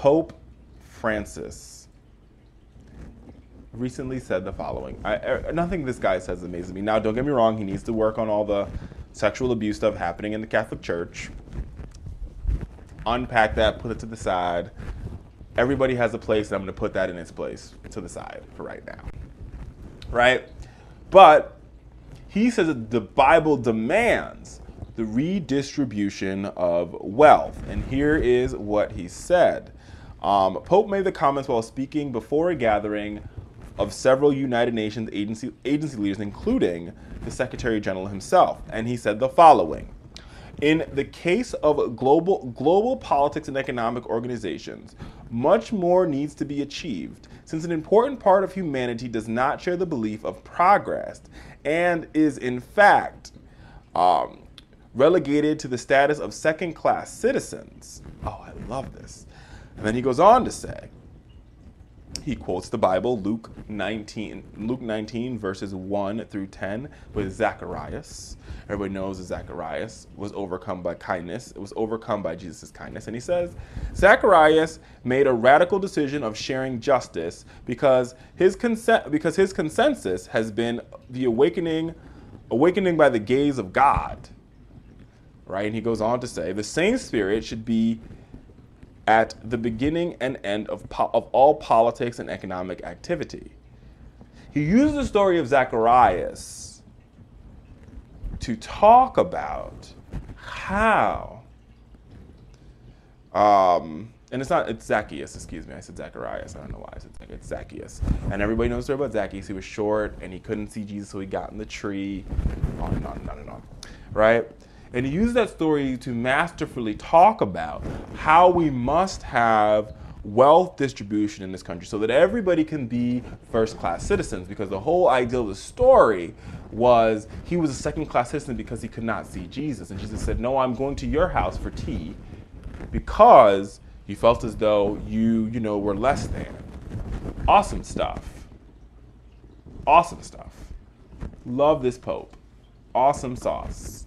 Pope Francis recently said the following. Nothing this guy says amazes me. Now, don't get me wrong. He needs to work on all the sexual abuse stuff happening in the Catholic Church. Unpack that, put it to the side. Everybody has a place, and I'm going to put that in its place to the side for right now. Right? But he says that the Bible demands the redistribution of wealth. And here is what he said. Pope made the comments while speaking before a gathering of several United Nations agency leaders, including the Secretary General himself. And he said the following. In the case of global politics and economic organizations, much more needs to be achieved, since an important part of humanity does not share the belief of progress and is, in fact, relegated to the status of second-class citizens. Oh, I love this. And then he goes on to say, he quotes the Bible, Luke 19, verses 1 through 10, with Zacharias. Everybody knows that Zacharias was overcome by kindness. It was overcome by Jesus' kindness. And he says, Zacharias made a radical decision of sharing justice because his consensus has been the awakening by the gaze of God. Right? And he goes on to say, the same spirit should be at the beginning and end of all politics and economic activity. He uses the story of Zacharias to talk about how, and it's Zacchaeus, excuse me, I said Zacharias, I don't know why I said Zacchaeus, it's Zacchaeus. And everybody knows the story about Zacchaeus. He was short and he couldn't see Jesus, so he got in the tree, on and on and on and on, right? And he used that story to masterfully talk about how we must have wealth distribution in this country so that everybody can be first-class citizens, because the whole idea of the story was he was a second-class citizen because he could not see Jesus. And Jesus said, no, I'm going to your house for tea because you felt as though you were less than. Awesome stuff. Awesome stuff. Love this Pope. Awesome sauce.